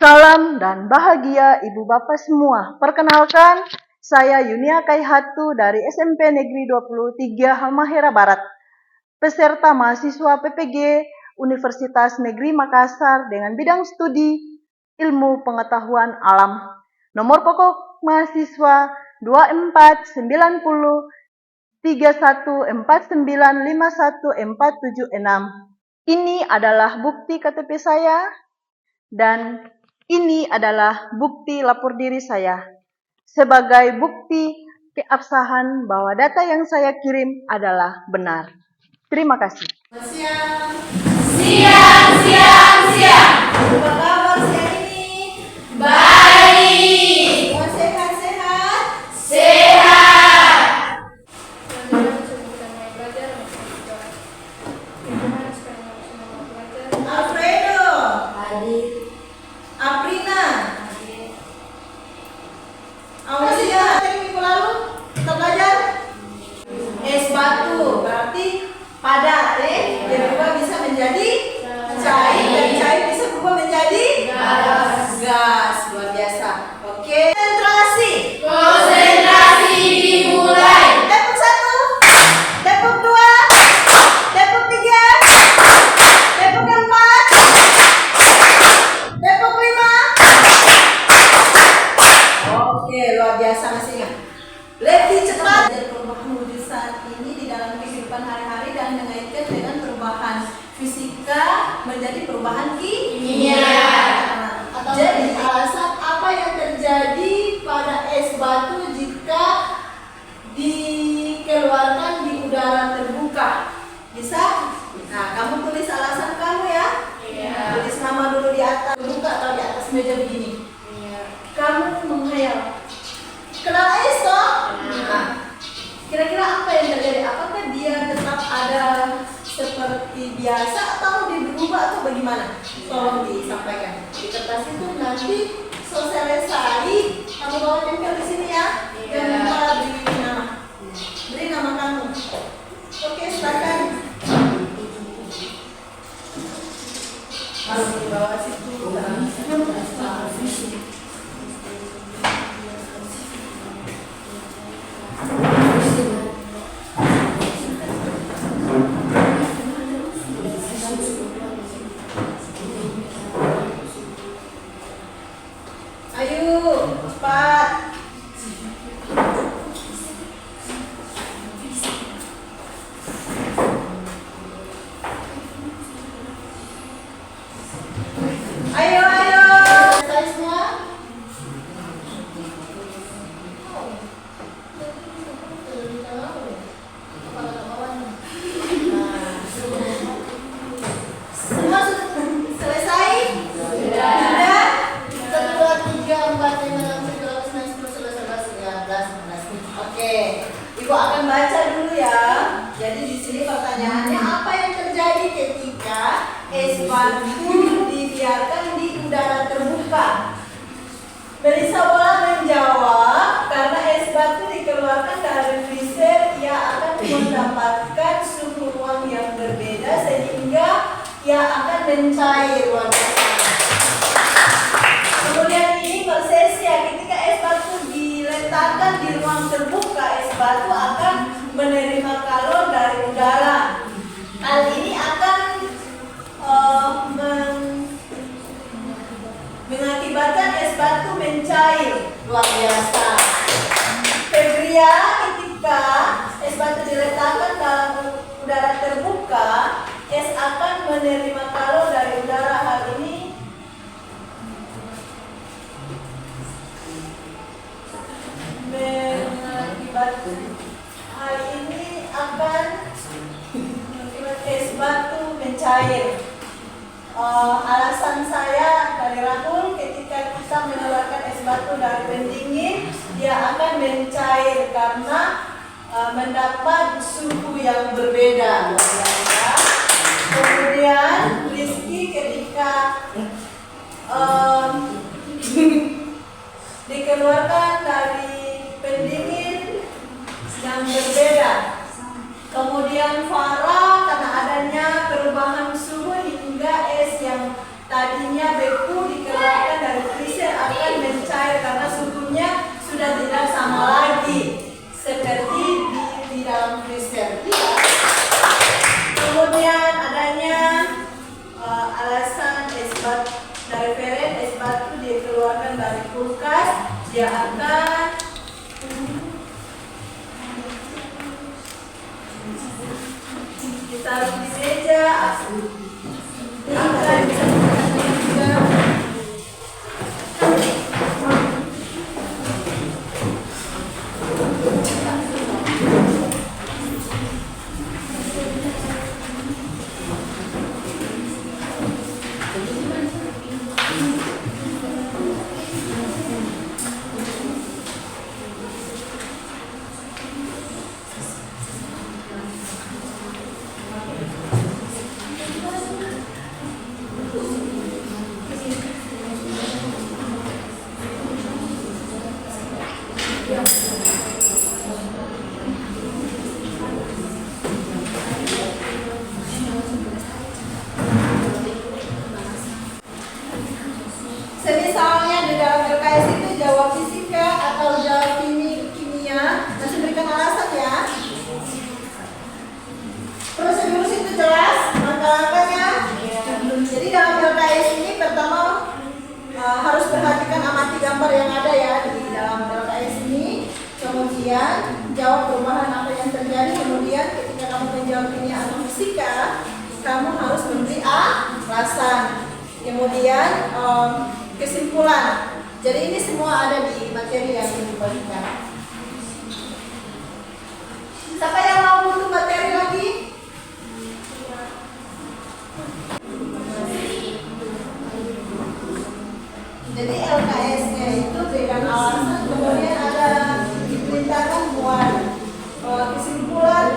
Salam dan bahagia Ibu Bapak semua. Perkenalkan, saya Yunia Kaihatu dari SMP Negeri 23 Halmahera Barat, peserta mahasiswa PPG Universitas Negeri Makassar dengan bidang studi Ilmu Pengetahuan Alam. Nomor pokok mahasiswa 24903149514776. Ini adalah bukti KTP saya dan ini adalah bukti lapor diri saya sebagai bukti keabsahan bahwa data yang saya kirim adalah benar. Terima kasih. Siang. Siang. Apa kabar siang ini? Baik. Semua sehat-sehat? Sehat. Alfredo. Hadir. Aprina. Aulia. Tadi minggu lalu kita belajar es batu, berarti padat, dia berubah bisa menjadi cair dan cair bisa berubah menjadi gas. Luar biasa. Oke. Konsentrasi dimulai. Tepuk 1, tepuk 2, tepuk 3, tepuk 4, tepuk 5. Oke, luar biasa masih ingat. Lebih cepat. Perubahan wujud saat ini di dalam kehidupan hari-hari dan mengaitkan dengan perubahan fisika menjadi perubahan kimia. Jadi alasan apa yang terjadi pada es batu jika dikeluarkan di udara terbuka? Bisa? Nah, kamu tulis alasan kamu ya. Tulis nama dulu di atas terbuka atau di atas meja begini. Kamu menghayal. Kenal es toh? Nah, kira-kira apa yang terjadi? Apakah dia tetap ada seperti biasa atau dia berubah atau bagaimana? Tolong disampaikan. Di kertas itu nanti sosialisasi. Kamu bawa tempel di sini ya. Jangan lupa beri nama. Beri nama kamu. Oke, silakan. Kalau di bawah situ. Ayo, cepat. Ayo. Selesai semua? Semua sudah selesai? Sudah. 1, 2, 3, 4, 5, 6, 7, 8, 9, 10, 11, 12, 13, 14. Oke, Ibu akan baca dulu ya. Jadi di sini pertanyaannya, apa yang terjadi ketika es batu dibiarkan di udara terbuka? Melissa Bola menjawab, karena es batu dikeluarkan dari freezer, ia akan mendapatkan suhu ruang yang berbeda sehingga ia akan mencair. Luar biasa. Kemudian ini prosesnya, ketika es batu diletakkan di ruang terbuka, es batu akan menerima kalor dari udara. Hal ini akan mengakibatkan es batu mencair. Luar biasa. Febria, ketika es batu diletakkan dalam udara terbuka, es akan menerima kalor dari udara. Hal ini akan mengakibatkan es batu mencair. Alasan saya dari Rahul, ketika kita mengeluarkan es batu dari pendingin, dia akan mencair karena mendapat suhu yang berbeda. Kemudian Rizky, ketika dikeluarkan dari pendingin yang berbeda. Kemudian Farah, karena adanya perubahan suhu hingga es yang tadinya beku dikeluarkan dari cair karena suhunya sudah tidak sama lagi seperti di dalam freezer. Kemudian adanya alasan es batu dari referen es batu dikeluarkan dari kulkas, dia akan ditaruh di meja, akan semisalnya di dalam LKS itu jawab fisika atau jawab kimia, masih berikan alasan ya. Prosedur itu jelas, langkah-langkahnya. Jadi dalam LKS ini pertama harus perhatikan amati gambar yang ada ya di dalam LKS ini. Kemudian jawab perubahan apa yang terjadi. Kemudian ketika kamu menjawab kimia atau fisika, kamu harus memberi alasan. Kemudian kesimpulan. Jadi ini semua ada di materi yang dibagikan. Siapa yang mau butuh materi lagi? Jadi LKS-nya itu berikan alasan, kemudian ada diperintahkan buat kesimpulan.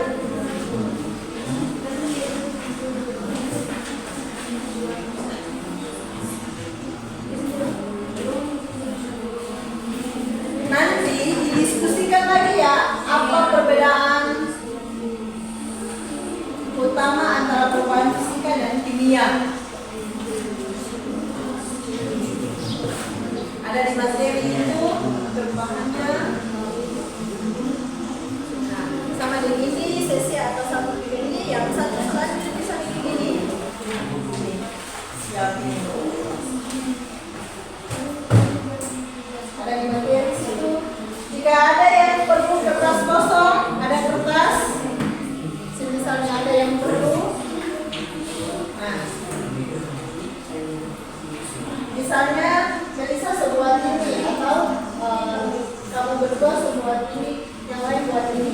Nanti didiskusikan lagi ya, apa perbedaan utama antara perubahan fisika dan kimia. Ada di materi itu perubahannya. Nah, sama dengan ini sesi atas satu ini, yang satu selanjutnya bisa begini. Siap ini. Ada di materi situ. Jika ada yang perlu kertas kosong, ada kertas. Misalnya ada yang perlu. Nah, misalnya Melisa sebuah ini atau kamu berdua sebuah ini, yang lain buat ini.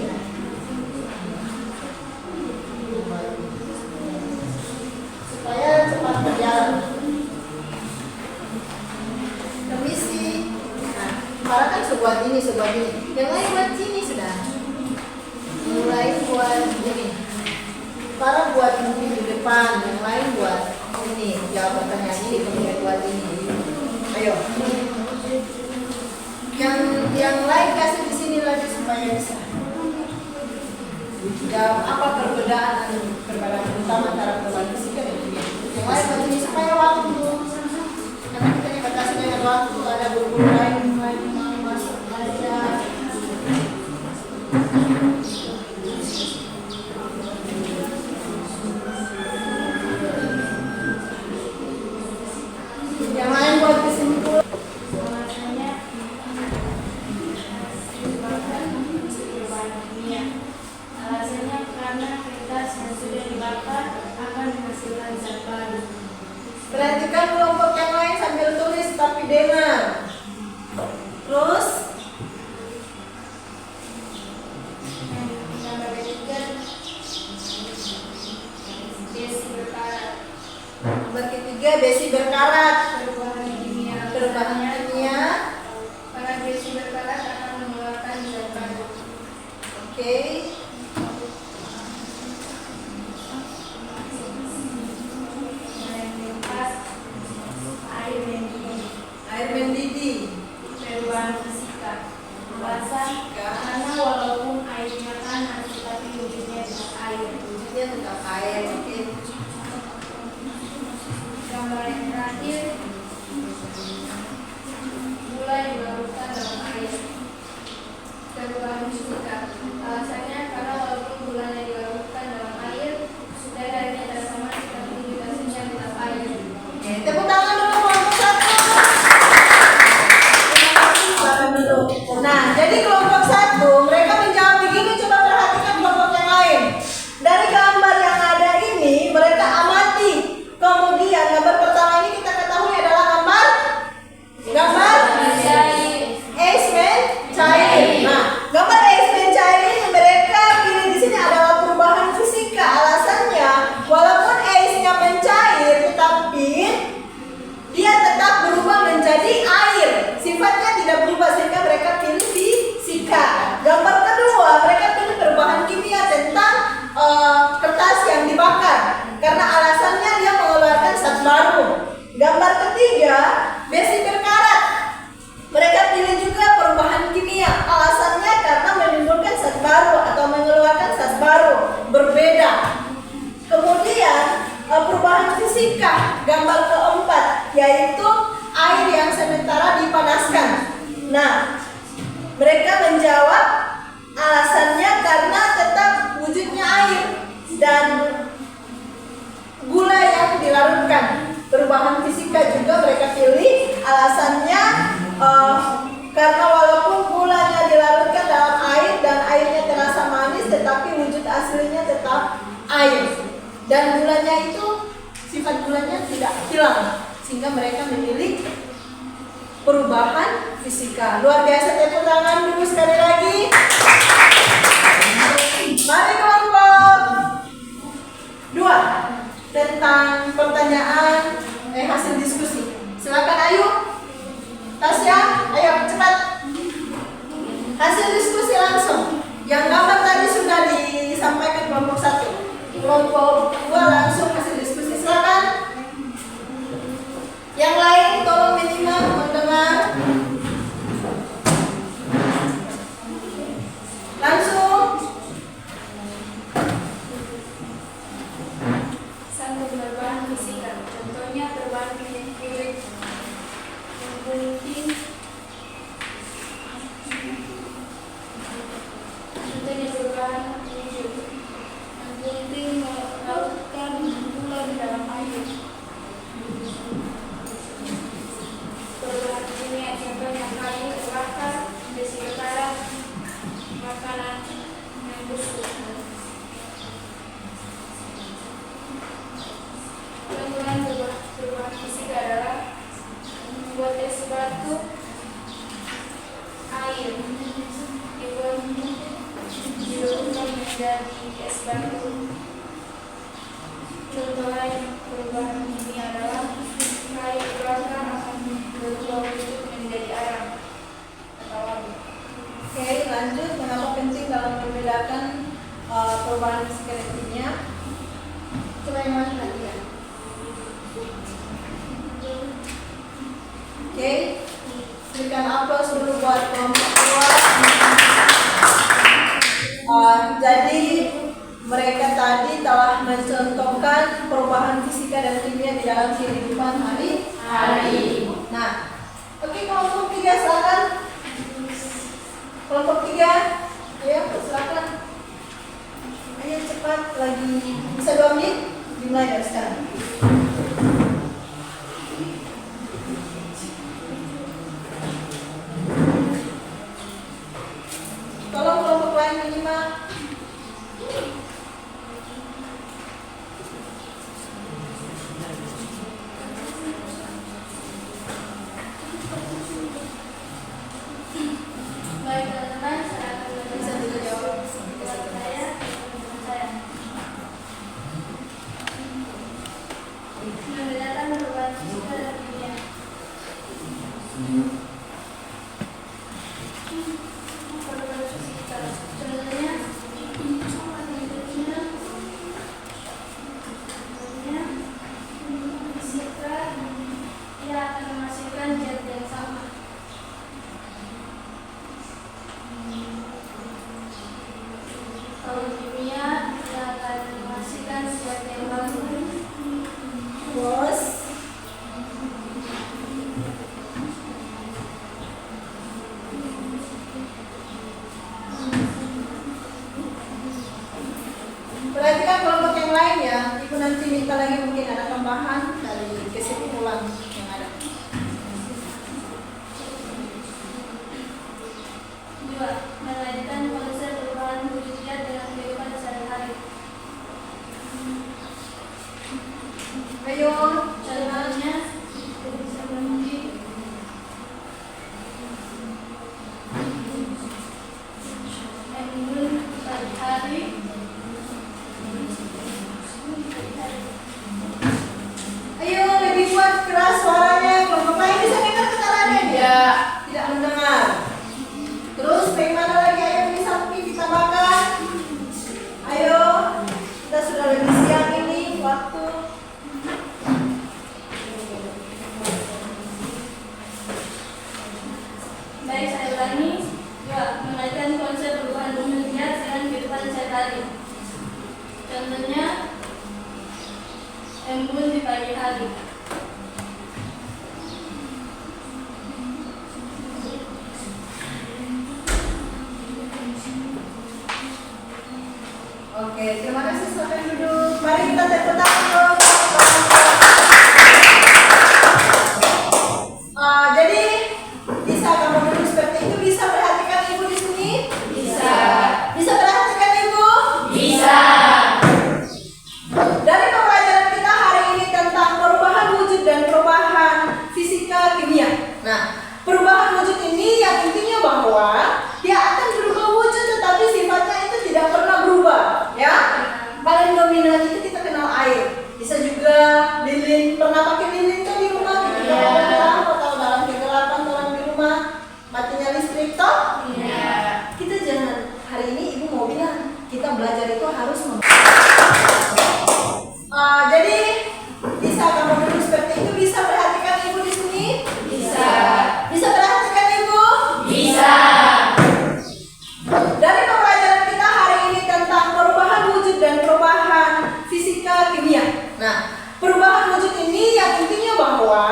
Supaya cepat berjalan. Permisi. Nah, para kan sebuah ini. Yang lain buat sini sudah. Mulai buat ini. Para buat ini di depan, yang lain buat ini. Jawab pertanyaan ini, kemudian buat ini. Ayo. Yang lain kasih di sini lagi supaya bisa. Jawab apa perbedaan utama antara perubahan fisika dan kimia. Yang lain buat ini supaya waktu. Karena kita dibatasi dengan waktu, ada guru lain mau masuk aja. Yang lain buat kesimpulan. Alasannya karena kertas yang sudah dibakar akan menghasilkan zat baru. Perhatikan kelompok yang lain sambil tulis tapi dengar. Terus Gambar ketiga, besi berkarat. nomor ketiga besi berkarat. Perubahan kimia. Para besi berkarat akan mengeluarkan zat baru. Oke. Yang keempat, air mendidih. Air mendidih. Perubahan fisika. Alasan karena walaupun airnya panas, tetapi wujudnya tetap air. Wujudnya tetap air. Oke. Gambar yang terakhir, gula juga ketiga, besi berkarat. Mereka pilih juga perubahan kimia. Alasannya karena menimbulkan zat baru atau mengeluarkan zat baru berbeda. Kemudian perubahan fisika, gambar keempat, yaitu air yang sementara dipanaskan. Nah, mereka menjawab alasannya karena tetap wujudnya air dan gula yang dilarutkan. Perubahan fisika juga mereka pilih, alasannya karena walaupun gulanya dilarutkan dalam air dan airnya terasa manis, tetapi wujud aslinya tetap air. Dan gulanya itu, sifat gulanya tidak hilang, sehingga mereka memilih perubahan fisika. Luar biasa, tepuk tangan dulu sekali lagi. Mari kelompok 2 tentang pertanyaan hasil diskusi. Silakan Ayu, Tasya, ayo cepat. Hasil diskusi langsung. Yang gambar tadi sudah disampaikan kelompok 1. Kelompok 2 langsung hasil diskusi. Silakan. Yang lain tolong minimal mendengar. Langsung. Satu, perubahan fisika. Contohnya perubahan fluid mungkin. Contohnya perubahan fluid mungkin melakukan gula di dalam air. Perubahan kimia, contohnya kayu terbakar, besi berkarat, makanan yang busuk. Keunggulan perubahan fisika adalah membuat es batu air diberubah menjadi es batu. Contoh lain perubahan kimia adalah kayu terbakar akan berubah wujud menjadi arang atau abu. Oke, lanjut. Mengapa penting dalam membedakan perubahan fisika dan kimia? Coba yang mana lagi ya? Oke, berikan aplaus dulu buat kelompok 2. Jadi mereka tadi telah mencontohkan perubahan fisika dan kimia di dalam kehidupan hari-hari. Nah, oke, kelompok 3 silakan. Kelompok 3, ayo silakan. Ayo cepat, lagi bisa 2 menit, dimulai dari sekarang. Tolong kelompok lain minimal. Baik teman-teman, saya akan Bisa juga jawab. buat saya. Membedakan perubahan fisika dan kimia. Perubahan fisika, contohnya fisika ia akan menghasilkan zat yang sama. Kalau kimia ia akan menghasilkan zat yang baru. Bos. saya ulangi. Ya, mengaitkan konsep perubahan bumi lihat dengan kehidupan sehari-hari. Contohnya, embun di pagi hari. Oke, terima kasih, silakan duduk. Mari kita tepuk tangan. Jadi bisa kamu duduk seperti itu, bisa perhatikan ibu di sini? Bisa. Bisa perhatikan ibu? Bisa. Dari pembelajaran kita hari ini tentang perubahan wujud dan perubahan fisika kimia. Nah, perubahan wujud ini yang intinya bahwa dia akan berubah wujud, tetapi sifatnya itu tidak pernah berubah, ya. Paling dominan itu kita kenal air. Bisa juga lilin. Pernah pakai lilin kan di rumah? Ketika dalam atau dalam kegelapan orang di rumah matinya listrik toh? Iya. Kita jangan, hari ini ibu mau bilang kita belajar itu harus jadi bisa kamu duduk seperti itu, bisa perhatikan ibu di sini? Bisa. Bisa perhatikan ibu? Bisa. Dari pembelajaran kita hari ini tentang perubahan wujud dan perubahan fisika kimia. Nah, perubahan wujud ini yang intinya bahwa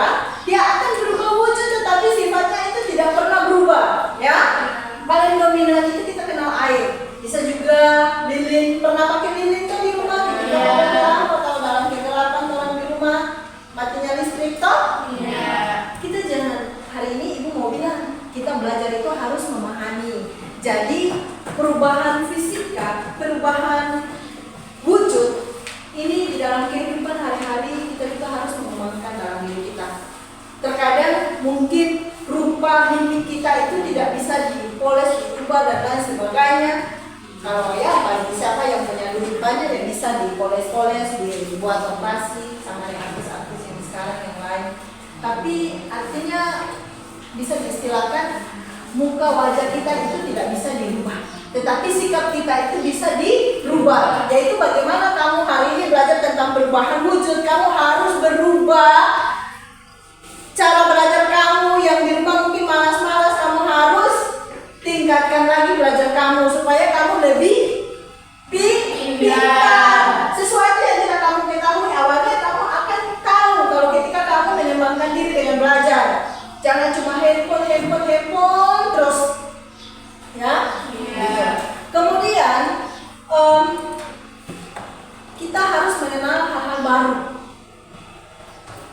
dia akan berubah wujud, tetapi sifatnya itu tidak pernah berubah, ya. Paling dominan itu kita kenal air. Bisa juga lilin. Pernah pakai lilin kan di rumah? Ketika dalam atau dalam kegelapan orang di rumah matinya listrik toh? Iya. Kita jangan, hari ini ibu mau bilang kita belajar itu harus memahami. Jadi perubahan fisika, perubahan wujud ini di dalam kehidupan hari-hari kita harus mengembangkan dalam diri kita. Terkadang mungkin rupa mimik kita itu tidak bisa dipoles, diubah dan lain sebagainya. Kalau ya bagi siapa yang punya duit banyak ya bisa dipoles-poles, dibuat operasi sama yang artis-artis yang sekarang yang lain. Tapi artinya bisa diistilahkan muka wajah kita itu tidak bisa dirubah, tetapi sikap kita itu bisa dirubah. Yaitu bagaimana kamu hari ini belajar tentang perubahan wujud, kamu harus berubah. Cara belajar kamu yang di rumah mungkin malas-malas, kamu harus tingkatkan lagi belajar kamu supaya kamu lebih pintar. Sesuatu yang tidak kamu ketahui awalnya kamu akan tahu kalau ketika kamu mengembangkan diri dengan belajar. Jangan cuma handphone terus, ya. Iya. Kemudian kita harus mengenal hal-hal baru.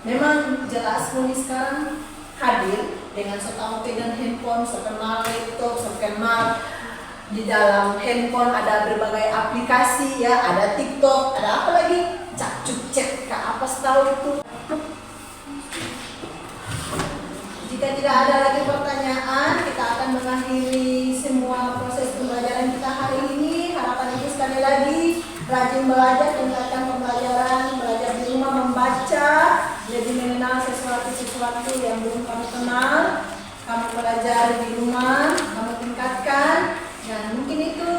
Memang jelas Muni sekarang hadir dengan setahu pegang handphone, sekenal laptop, sekenal di dalam handphone ada berbagai aplikasi, ya, ada TikTok, ada apa lagi? Cak cek apa setahu itu. Jika tidak ada lagi pertanyaan, kita akan mengakhiri semua proses pembelajaran kita hari ini. Harapan ibu sekali lagi rajin belajar, tingkatkan pembelajaran, belajar di rumah membaca, jadi mengenal sesuatu yang belum kamu kenal. Kamu belajar di rumah, kamu tingkatkan, dan mungkin itu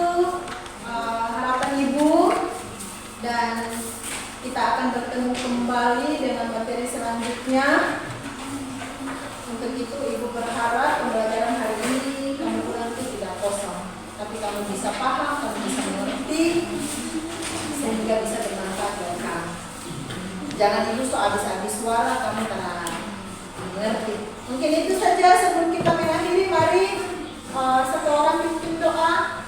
harapan ibu. Dan kita akan bertemu kembali dengan materi selanjutnya. Untuk itu ibu berharap pembelajaran hari ini kamu nanti tidak kosong, tapi kamu bisa paham, kamu bisa mengerti, sehingga bisa bermanfaat buat kamu. Jangan ibu so habis-habis suara kamu tenang mengerti. Mungkin itu saja sebelum kita mengakhiri. Mari satu orang pimpin doa.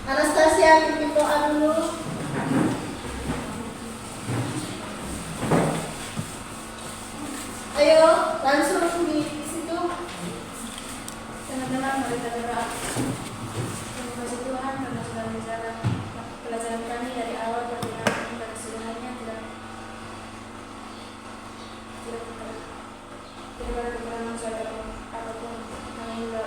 Anastasia pimpin doa dulu. Ayo langsung di situ. Teman-teman, mari kita berdoa. Terima kasih Tuhan karena sudah menjalankan pelajaran kami dari awal perjalanan pada sebenarnya tidak ada kekurangan apapun. Kami juga